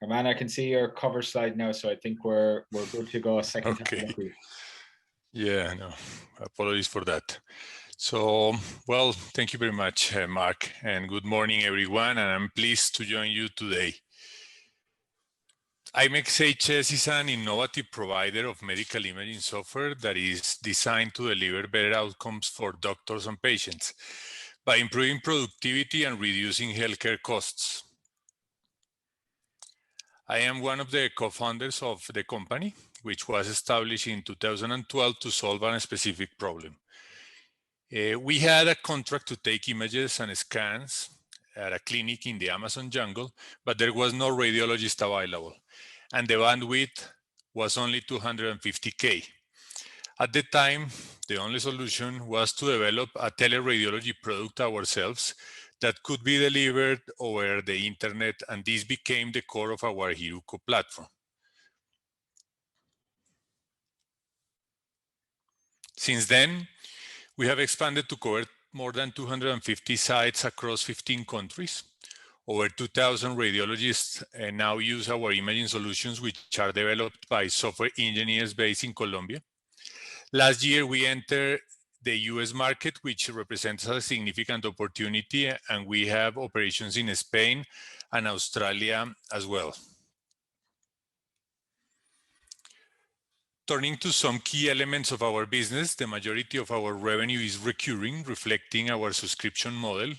Germán, I can see your cover slide now, so I think we're good to go a second time. Okay. Yeah, no, apologies for that. So, well, thank you very much, Mark, and good morning, everyone, and I'm pleased to join you today. IMEXHS is an innovative provider of medical imaging software that is designed to deliver better outcomes for doctors and patients by improving productivity and reducing healthcare costs. I am one of the co-founders of the company, which was established in 2012 to solve a specific problem. We had a contract to take images and scans at a clinic in the Amazon jungle, but there was no radiologist available, and the bandwidth was only 250K. At the time, the only solution was to develop a teleradiology product ourselves that could be delivered over the internet, and this became the core of our Hiruko platform. Since then, we have expanded to cover more than 250 sites across 15 countries. Over 2,000 radiologists now use our imaging solutions, which are developed by software engineers based in Colombia. Last year, we entered the US market, which represents a significant opportunity, and we have operations in Spain and Australia as well. Turning to some key elements of our business, the majority of our revenue is recurring, reflecting our subscription model,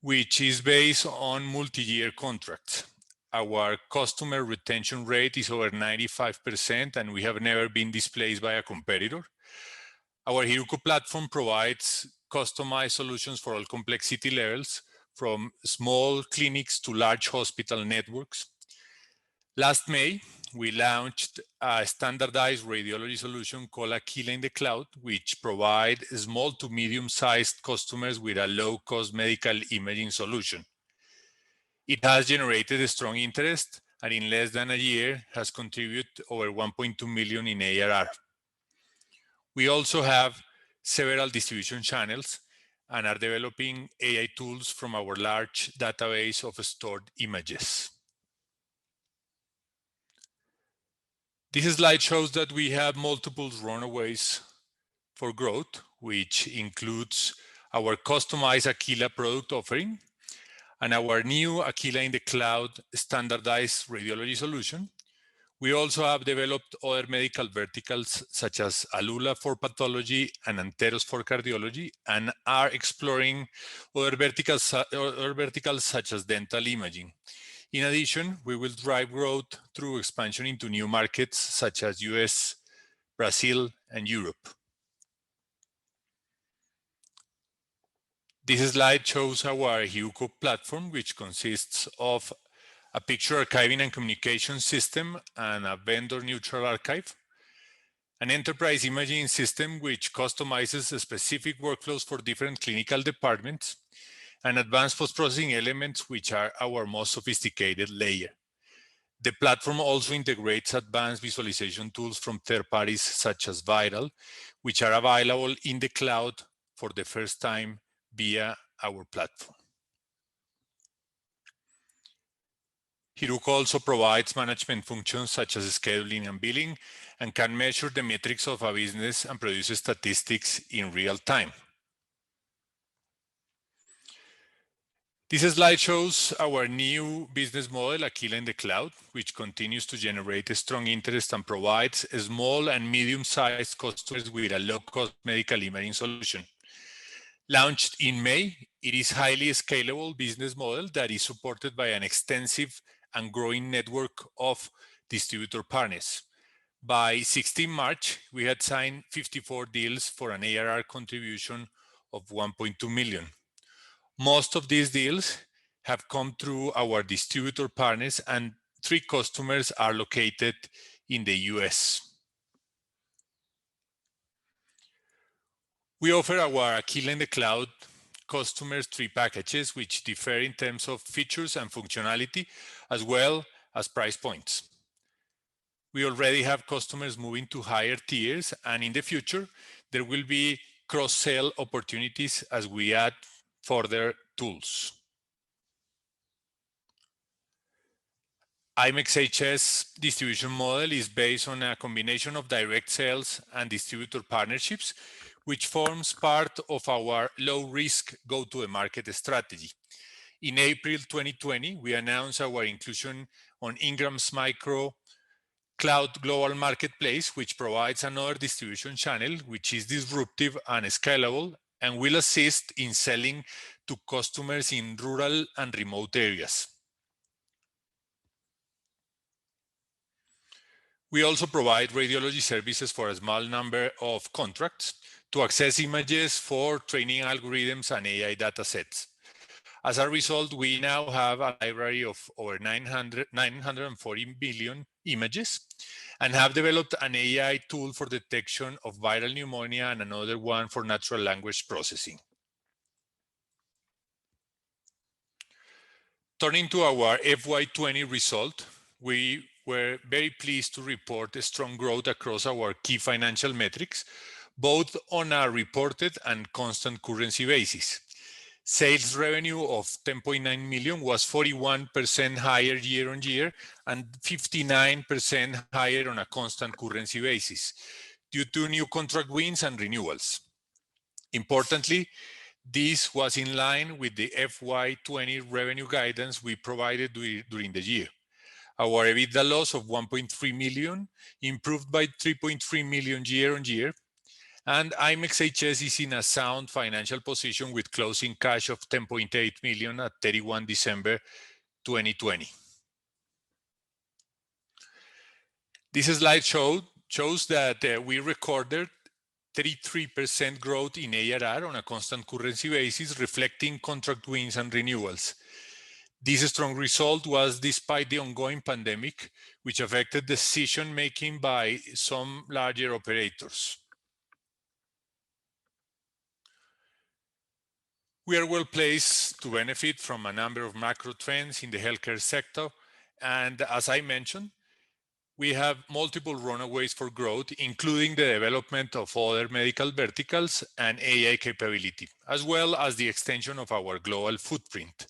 which is based on multi-year contracts. Our customer retention rate is over 95%, and we have never been displaced by a competitor. Our Hiruko platform provides customized solutions for all complexity levels, from small clinics to large hospital networks. Last May, we launched a standardized radiology solution called Aquila in the cloud, which provides small to medium-sized customers with a low-cost medical imaging solution. It has generated a strong interest, and in less than a year has contributed over 1.2 million in ARR. We also have several distribution channels and are developing AI tools from our large database of stored images. This slide shows that we have multiple runways for growth, which includes our customized Aquila product offering and our new Aquila in the cloud standardized radiology solution. We also have developed other medical verticals such as Alula for pathology and Anteros for cardiology, and are exploring other verticals such as dental imaging. In addition, we will drive growth through expansion into new markets such as US, Brazil, and Europe. This slide shows our Hiruko platform, which consists of a picture archiving and communication system and a vendor-neutral archive, an enterprise imaging system which customizes specific workflows for different clinical departments, and advanced post-processing elements, which are our most sophisticated layer. The platform also integrates advanced visualization tools from third parties such as Viral, which are available in the cloud for the first time via our platform. Hiruko also provides management functions such as scheduling and billing, and can measure the metrics of a business and produce statistics in real time. This slide shows our new business model, Aquila in the cloud, which continues to generate a strong interest and provides small and medium-sized customers with a low-cost medical imaging solution. Launched in May, it is a highly scalable business model that is supported by an extensive and growing network of distributor partners. By 16 March, we had signed 54 deals for an ARR contribution of 1.2 million. Most of these deals have come through our distributor partners, and 3 customers are located in the US. We offer our Aquila in the cloud customers 3 packages, which differ in terms of features and functionality, as well as price points. We already have customers moving to higher tiers, and in the future, there will be cross-sell opportunities as we add further tools. IMEXHS distribution model is based on a combination of direct sales and distributor partnerships, which forms part of our low-risk go-to-the-market strategy. In April 2020, we announced our inclusion on Ingram's Micro Cloud Global Marketplace, which provides another distribution channel, which is disruptive and scalable, and will assist in selling to customers in rural and remote areas. We also provide radiology services for a small number of contracts to access images for training algorithms and AI datasets. As a result, we now have a library of over 940 billion images and have developed an AI tool for detection of viral pneumonia and another one for natural language processing. Turning to our FY20 result, we were very pleased to report a strong growth across our key financial metrics, both on a reported and constant currency basis. Sales revenue of 10.9 million was 41% higher year on year and 59% higher on a constant currency basis due to new contract wins and renewals. Importantly, this was in line with the FY20 revenue guidance we provided during the year. Our EBITDA loss of 1.3 million improved by 3.3 million year on year, and IMEXHS is in a sound financial position with closing cash of 10.8 million at 31 December 2020. This slide shows that we recorded 33% growth in ARR on a constant currency basis, reflecting contract wins and renewals. This strong result was despite the ongoing pandemic, which affected decision-making by some larger operators. We are well placed to benefit from a number of macro trends in the healthcare sector, and as I mentioned, we have multiple runways for growth, including the development of other medical verticals and AI capability, as well as the extension of our global footprint.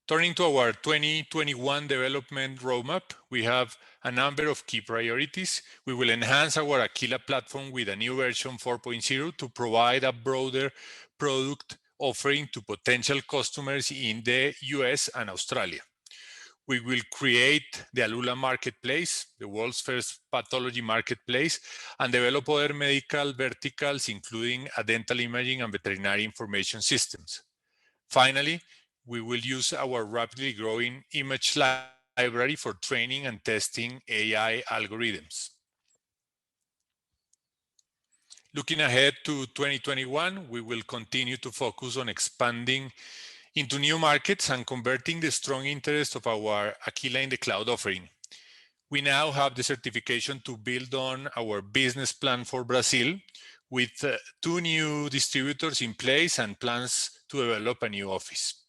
Turning to our 2021 development roadmap, we have a number of key priorities. We will enhance our Aquila platform with a new version 4.0 to provide a broader product offering to potential customers in the US and Australia. We will create the Alula Marketplace, the world's first pathology marketplace, and develop other medical verticals, including a dental imaging and veterinary information systems. Finally, we will use our rapidly growing IMEXHS library for training and testing AI algorithms. Looking ahead to 2021, we will continue to focus on expanding into new markets and converting the strong interest of our Aquila in the cloud offering. We now have the certification to build on our business plan for Brazil with 2 new distributors in place and plans to develop a new office.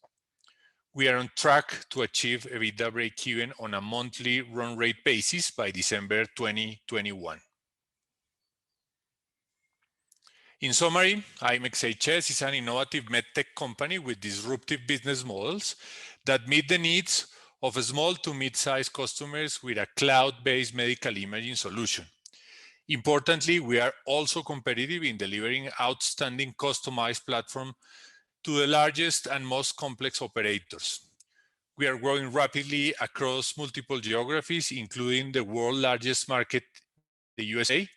We are on track to achieve EBITDA break-even on a monthly run rate basis by December 2021. In summary, IMEXHS is an innovative medtech company with disruptive business models that meet the needs of small to mid-sized customers with a cloud-based medical imaging solution. Importantly, we are also competitive in delivering outstanding customized platform to the largest and most complex operators. We are growing rapidly across multiple geographies, including the world's largest market, the USA.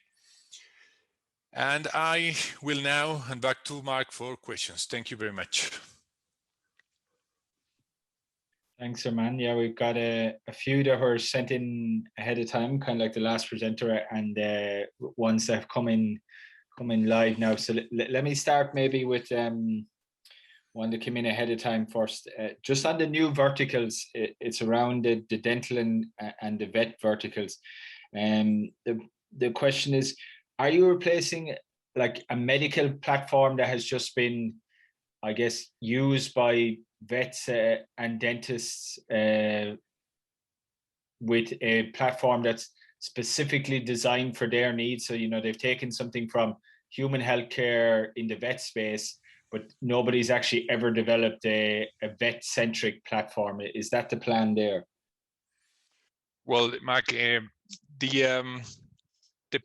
And I will now hand back to Mark for questions. Thank you very much. Thanks, Germán. Yeah, we've got a few that were sent in ahead of time, kind of like the last presenter, and ones that have come in live now. So let me start maybe with one that came in ahead of time first. Just on the new verticals, it's around the dental and the vet verticals. The question is, are you replacing like a medical platform that has just been, I guess, used by vets and dentists with a platform that's specifically designed for their needs? So, you know, they've taken something from human healthcare in the vet space, but nobody's actually ever developed a vet-centric platform. Is that the plan there? Well, Mark, the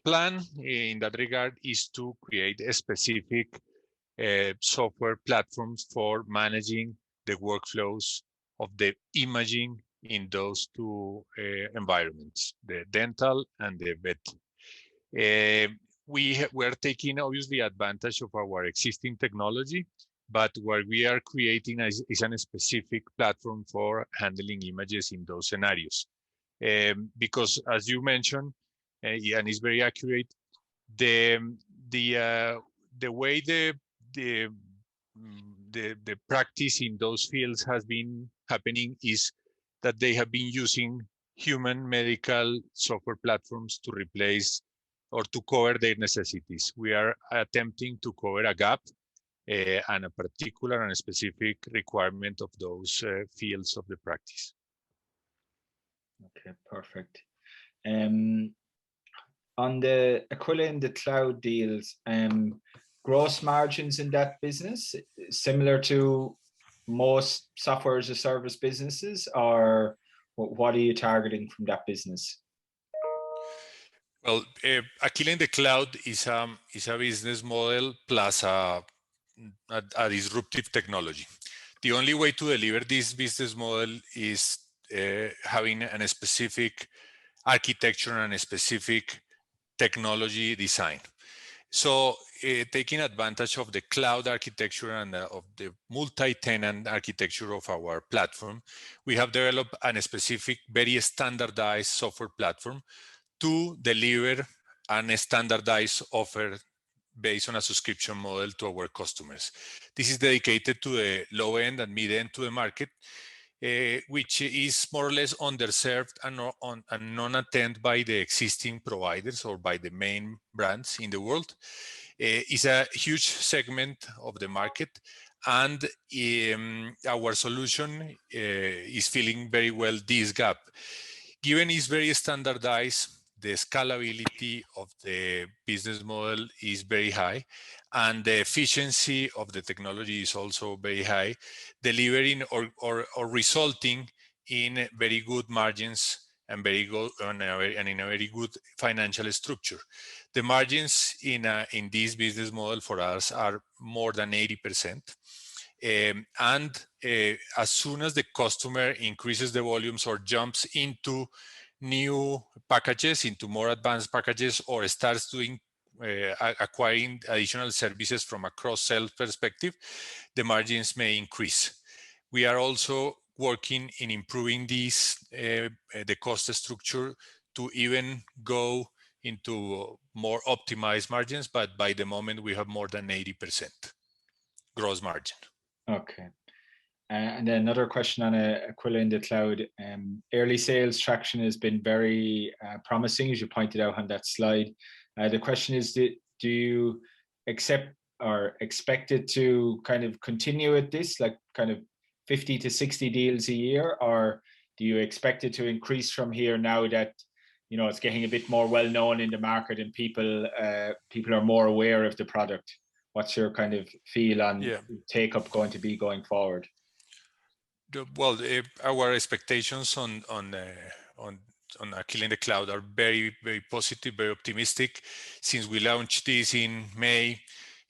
plan in that regard is to create a specific software platforms for managing the workflows of the imaging in those two environments, the dental and the vet. We're taking obviously advantage of our existing technology, but what we are creating is a specific platform for handling images in those scenarios. Because as you mentioned, and it's very accurate, the way the practice in those fields has been happening is that they have been using human medical software platforms to replace or to cover their necessities. We are attempting to cover a gap and a particular and a specific requirement of those fields of the practice. Okay, perfect. On the Aquila in the cloud deals, gross margins in that business similar to most software as a service businesses, or what are you targeting from that business? Well, Aquila in the cloud is a business model plus a disruptive technology. The only way to deliver this business model is having a specific architecture and a specific technology design. So taking advantage of the cloud architecture and of the multi-tenant architecture of our platform, we have developed a specific, very standardized software platform to deliver a standardized offer based on a subscription model to our customers. This is dedicated to the low end and mid end to the market, which is more or less underserved and non-attended by the existing providers or by the main brands in the world. It's a huge segment of the market, and our solution is filling very well this gap. Given it's very standardized, the scalability of the business model is very high, and the efficiency of the technology is also very high, delivering or resulting in very good margins and very good and in a very good financial structure. The margins in this business model for us are more than 80%. As soon as the customer increases the volumes or jumps into new packages, into more advanced packages, or starts doing acquiring additional services from a cross-sell perspective, the margins may increase. We are also working in improving these the cost structure to even go into more optimized margins, but by the moment we have more than 80% gross margin. Okay. And then another question on Aquila in the cloud. Early sales traction has been very promising, as you pointed out on that slide. The question is, do you accept or expect it to kind of continue at this, like kind of 50 to 60 deals a year, or do you expect it to increase from here now that, you know, it's getting a bit more well known in the market and people are more aware of the product? What's your kind of feel on take up going to be going forward? Well, our expectations on Aquila in the cloud are very, very positive, very optimistic. Since we launched this in May,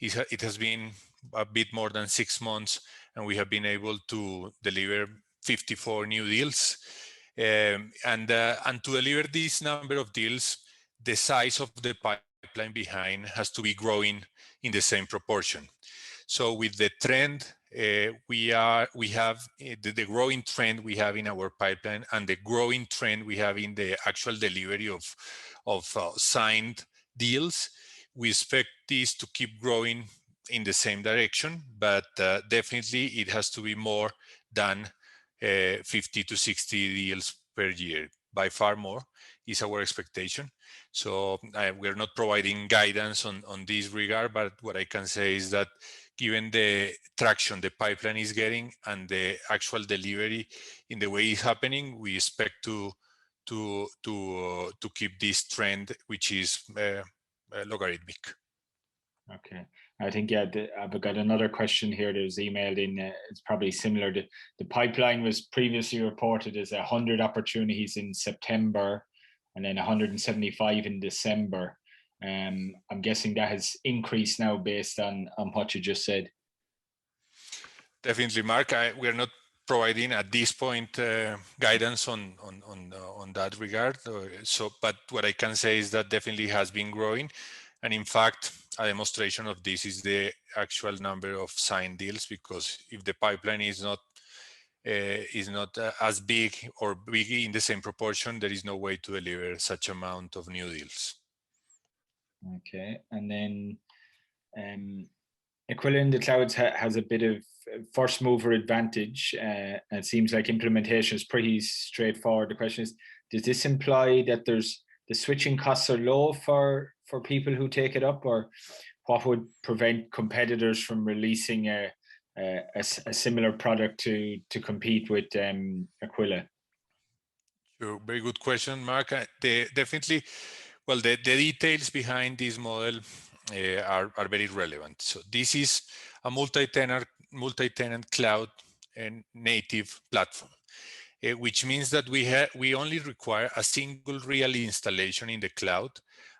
it has been a bit more than 6 months, and we have been able to deliver 54 new deals. And to deliver this number of deals, the size of the pipeline behind has to be growing in the same proportion. So with the trend, we have the growing trend we have in our pipeline and the growing trend we have in the actual delivery of signed deals. We expect this to keep growing in the same direction, but definitely it has to be more than 50 to 60 deals per year. By far more is our expectation. So we're not providing guidance on this regard, but what I can say is that given the traction the pipeline is getting and the actual delivery in the way it's happening, we expect to keep this trend, which is logarithmic. Okay. I think, yeah, I've got another question here that was emailed in. It's probably similar. The pipeline was previously reported as 100 opportunities in September and then 175 in December. I'm guessing that has increased now based on what you just said. Definitely, Mark. We're not providing at this point guidance on that regard. But what I can say is that definitely has been growing, and in fact, a demonstration of this is the actual number of signed deals. Because if the pipeline is not as big or big in the same proportion, there is no way to deliver such amount of new deals. Okay, and then Aquila in the clouds has a bit of first mover advantage. And it seems like implementation is pretty straightforward. The question is, does this imply that the switching costs are low for people who take it up, or what would prevent competitors from releasing a similar product to compete with Aquila? Sure, very good question, Mark. Definitely, well, the details behind this model are very relevant. So this is a multi-tenant cloud and native platform, which means that we only require a single real installation in the cloud.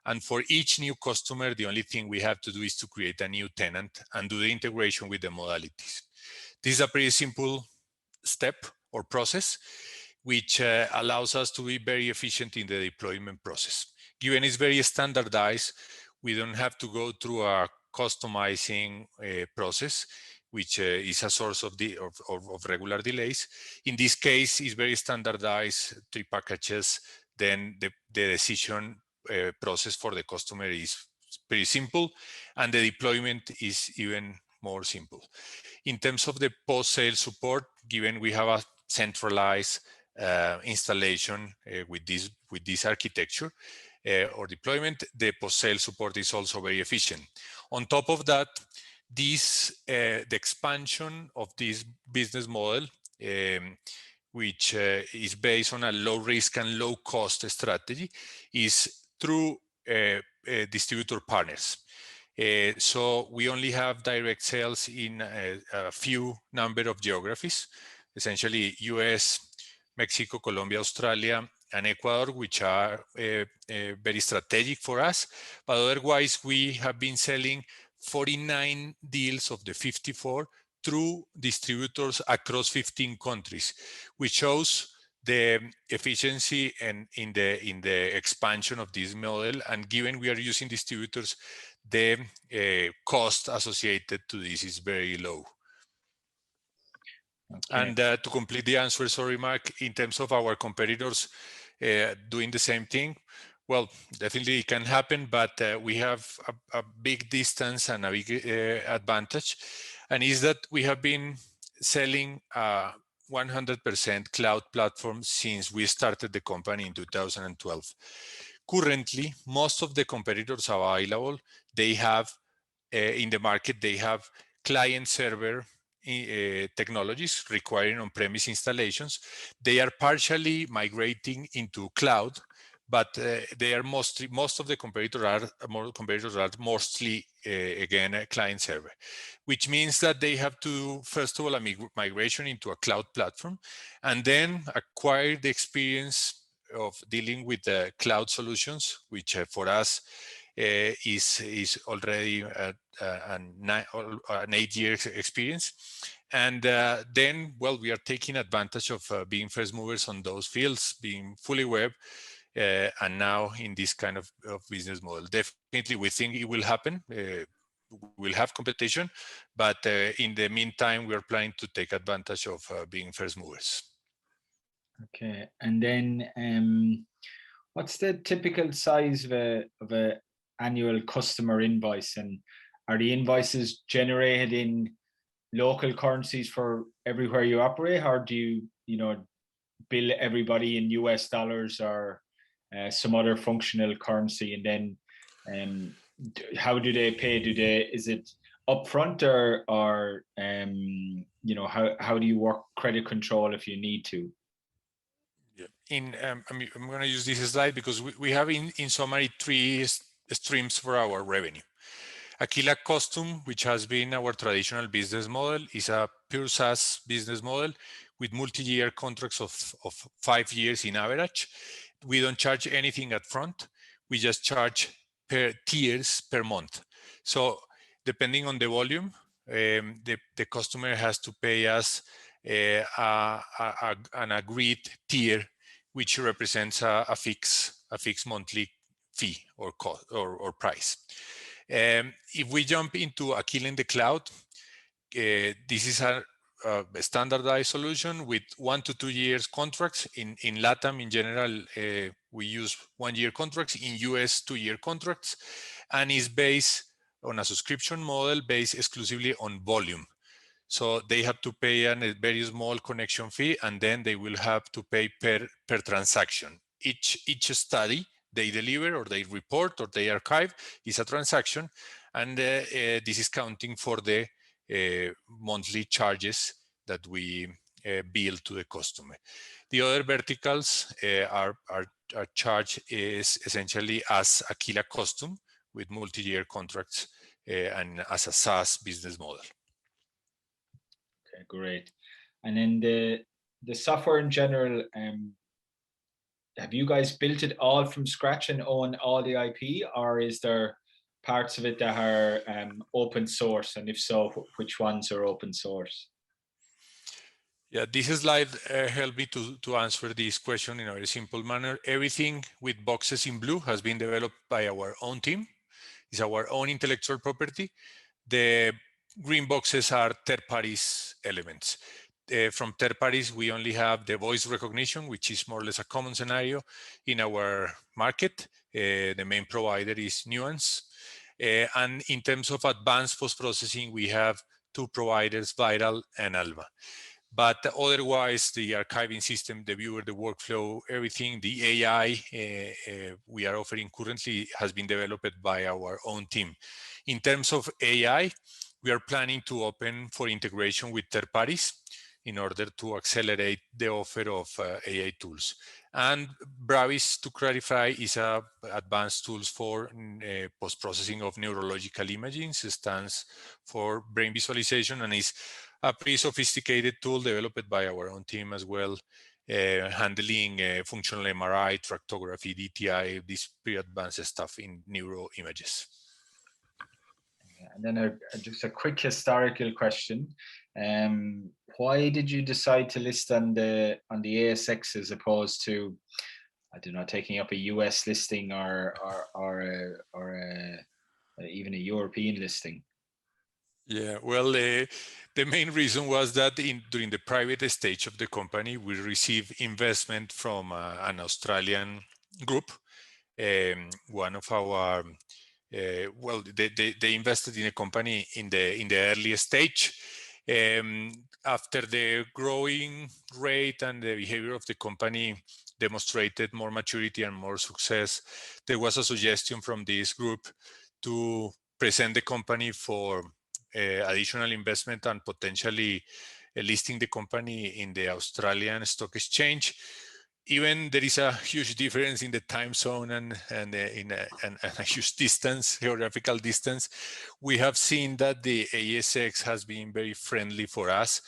And for each new customer, the only thing we have to do is to create a new tenant and do the integration with the modalities. This is a pretty simple step or process, which allows us to be very efficient in the deployment process. Given it's very standardized, we don't have to go through a customizing process, which is a source of regular delays. In this case, it's very standardized, 3 packages. Then the decision process for the customer is pretty simple, and the deployment is even more simple. In terms of the post-sale support, given we have a centralized installation with this architecture or deployment, the post-sale support is also very efficient. On top of that, the expansion of this business model, which is based on a low risk and low cost strategy, is through distributor partners. So we only have direct sales in a few number of geographies, essentially US, Mexico, Colombia, Australia, and Ecuador, which are very strategic for us. But otherwise, we have been selling 49 deals of the 54 through distributors across 15 countries, which shows the efficiency and in the expansion of this model. And given we are using distributors, the cost associated to this is very low. Okay. And to complete the answer, sorry, Mark, in terms of our competitors doing the same thing, well, definitely it can happen, but we have a big distance and a big advantage, and is that we have been selling 100% cloud platform since we started the company in 2012. Currently, most of the competitors available, they have in the market, they have client server technologies requiring on-premise installations. They are partially migrating into cloud, but they are most of the competitors are mostly again client server, which means that they have to do, first of all, a migration into a cloud platform, and then acquire the experience of dealing with the cloud solutions, which for us is already an 8 years experience. And then, well, we are taking advantage of being first movers on those fields, being fully web, and now in this kind of business model. Definitely, we think it will happen. We'll have competition, but in the meantime, we are planning to take advantage of being first movers. Okay, and then what's the typical size of a annual customer invoice, and are the invoices generated in local currencies for everywhere you operate, or do you bill everybody in US dollars or some other functional currency? And then how do they pay? Is it upfront, or how do you work credit control if you need to? I'm going to use this slide because we have in summary 3 streams for our revenue. Aquila Custom, which has been our traditional business model, is a pure SaaS business model with multi-year contracts of 5 years in average. We don't charge anything up front. We just charge per tiers per month. So depending on the volume, the customer has to pay us an agreed tier, which represents a fixed monthly fee or cost or price. If we jump into Aquila in the cloud, this is a standardized solution with 1 to 2 years contracts. In LATAM, in general, we use 1 year contracts. In US, 2 year contracts, and is based on a subscription model based exclusively on volume. So they have to pay a very small connection fee, and then they will have to pay per transaction. Each study they deliver or they report or they archive is a transaction, and this is counting for the monthly charges that we bill to the customer. The other verticals are charged is essentially as Aquila Custom with multi-year contracts and as a SaaS business model. Okay, great. And then the software in general, have you guys built it all from scratch and own all the IP, or is there parts of it that are open source? And if so, which ones are open source? Yeah, this slide helped me to answer this question in a very simple manner. Everything with boxes in blue has been developed by our own team. It's our own intellectual property. The green boxes are third parties elements. From third parties, we only have the voice recognition, which is more or less a common scenario in our market. The main provider is Nuance. And in terms of advanced post-processing, we have 2 providers, Viral and Alba. But otherwise, the archiving system, the viewer, the workflow, everything, the AI we are offering currently has been developed by our own team. In terms of AI, we are planning to open for integration with third parties in order to accelerate the offer of AI tools. And Bravis, to clarify, is a advanced tools for post-processing of neurological imaging. It stands for brain visualization and is a pretty sophisticated tool developed by our own team as well, handling functional MRI, tractography, DTI, this pretty advanced stuff in neuro images. And then just a quick historical question. Why did you decide to list on the ASX as opposed to, I don't know, taking up a US listing or even a European listing? Yeah, well, the main reason was that during the private stage of the company, we received investment from an Australian group. One of our, well, they invested in a company in the earliest stage. After the growing rate and the behavior of the company demonstrated more maturity and more success, there was a suggestion from this group to present the company for additional investment and potentially listing the company in the Australian Stock Exchange. Even there is a huge difference in the time zone and a huge distance, geographical distance, we have seen that the ASX has been very friendly for us.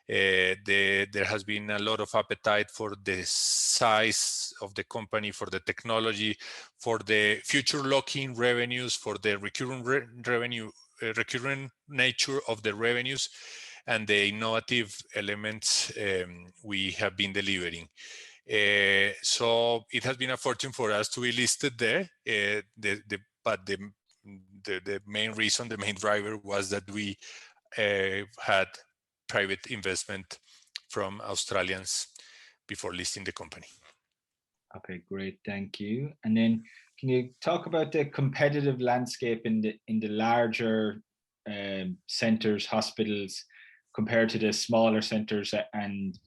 There has been a lot of appetite for the size of the company, for the technology, for the future locking revenues, for the recurrent nature of the revenues, and the innovative elements we have been delivering. So it has been a fortune for us to be listed there. But the main reason, the main driver was that we had private investment from Australians before listing the company. Okay, great, thank you. And then can you talk about the competitive landscape in the larger centers, hospitals, compared to the smaller centers, and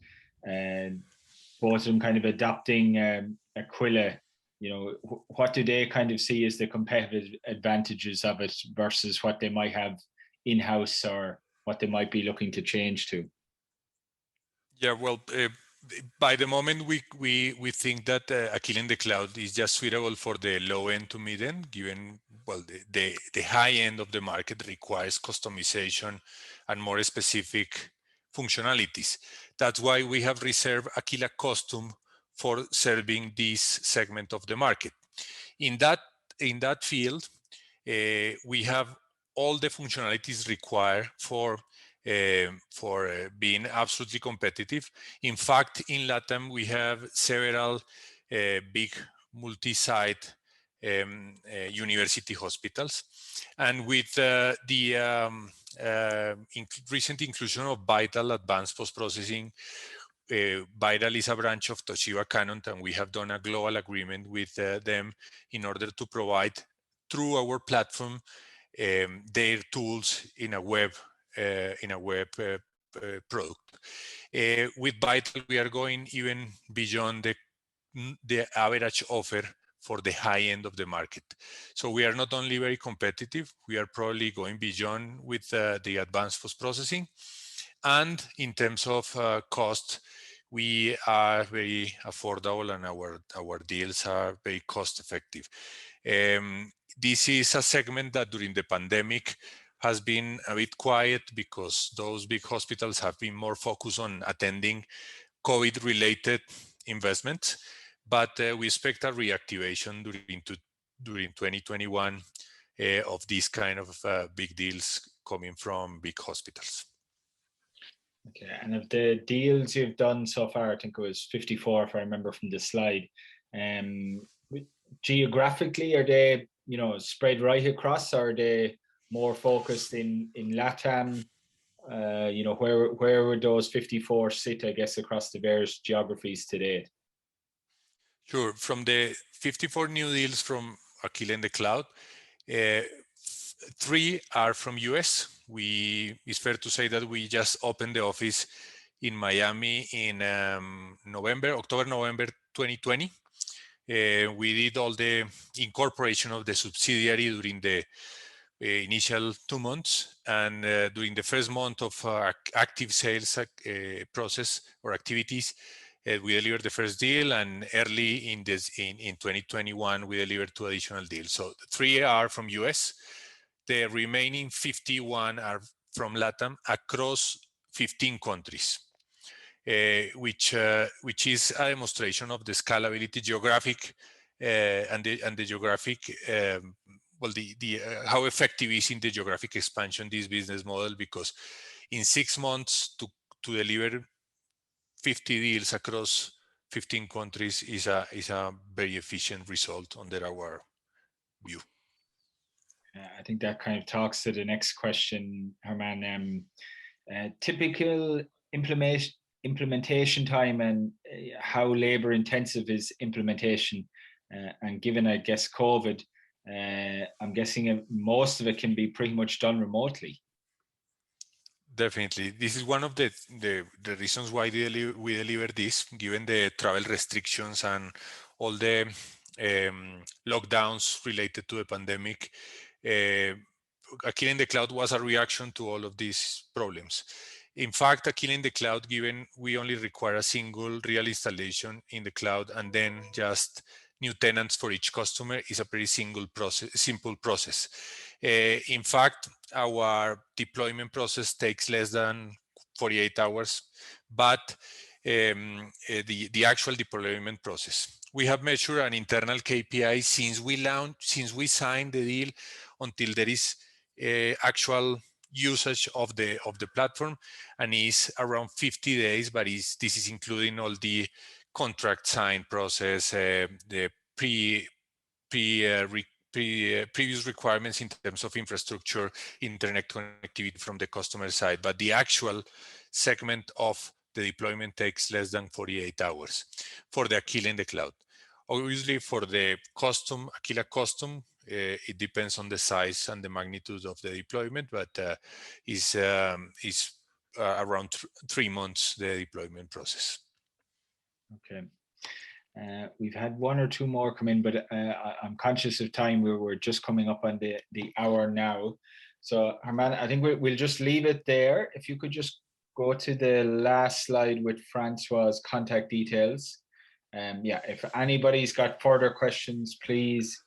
both of them kind of adopting Aquila? You know, what do they kind of see as the competitive advantages of it versus what they might have in-house or what they might be looking to change to? Yeah, well, by the moment we think that Aquila in the cloud is just suitable for the low end to mid end, given well the high end of the market requires customization and more specific functionalities. That's why we have reserved Aquila Custom for serving this segment of the market. In that field, we have all the functionalities required for being absolutely competitive. In fact, in LATAM, we have several big multi-site university hospitals. And with the recent inclusion of Vital Advanced Post-Processing, Vital is a branch of Toshiba Canon, and we have done a global agreement with them in order to provide through our platform their tools in a web product. With Vital, we are going even beyond the average offer for the high end of the market. So we are not only very competitive, we are probably going beyond with the advanced post-processing. And in terms of cost, we are very affordable and our deals are very cost effective. This is a segment that during the pandemic has been a bit quiet because those big hospitals have been more focused on attending COVID-related investments, but we expect a reactivation during 2021 of these kind of big deals coming from big hospitals. Okay, and of the deals you've done so far, I think it was 54 if I remember from the slide. Geographically, are they spread right across, or are they more focused in LATAM? Where would those 54 sit, I guess, across the various geographies today? Sure. From the 54 new deals from Aquila in the cloud, 3 are from US. It's fair to say that we just opened the office in Miami in October-November 2020. We did all the incorporation of the subsidiary during the initial 2 months, and during the first month of active sales process or activities, we delivered the first deal, and early in 2021 we delivered 2 additional deals. So 3 are from US. The remaining 51 are from LATAM across 15 countries, which is a demonstration of the scalability, geographic, and the geographic. How effective is in the geographic expansion this business model, because in 6 months to deliver 50 deals across 15 countries is a very efficient result under our view. I think that kind of talks to the next question, Germán. Typical implementation time and how labor intensive is implementation, and given, I guess, COVID, I'm guessing most of it can be pretty much done remotely. Definitely. This is one of the reasons why we deliver this, given the travel restrictions and all the lockdowns related to the pandemic. Aquila in the cloud was a reaction to all of these problems. In fact, Aquila in the cloud, given we only require a single real installation in the cloud and then just new tenants for each customer, is a pretty simple process. In fact, our deployment process takes less than 48 hours, but the actual deployment process, we have measured an internal KPI since we signed the deal until there is actual usage of the platform, and is around 50 days, but this is including all the contract sign process, the previous requirements in terms of infrastructure, internet connectivity from the customer side. But the actual segment of the deployment takes less than 48 hours for the Aquila in the cloud. Obviously, for the Aquila custom, it depends on the size and the magnitude of the deployment, but is around 3 months, the deployment process. Okay. We've had 1 or 2 more come in, but I'm conscious of time. We're just coming up on the hour now. So, Germán, I think we'll just leave it there. If you could just go to the last slide with Francois' contact details. Yeah, if anybody's got further questions, please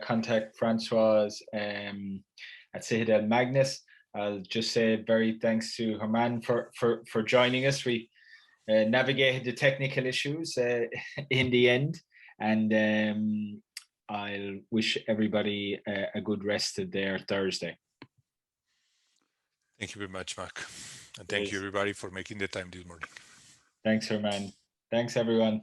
contact Francois at Citadel Magnus. I'll just say very thanks to Germán for joining us. We navigated the technical issues in the end, and I'll wish everybody a good rest of their Thursday. Thank you very much, Mark. And thank you everybody for making the time this morning. Thanks, Germán. Thanks, everyone.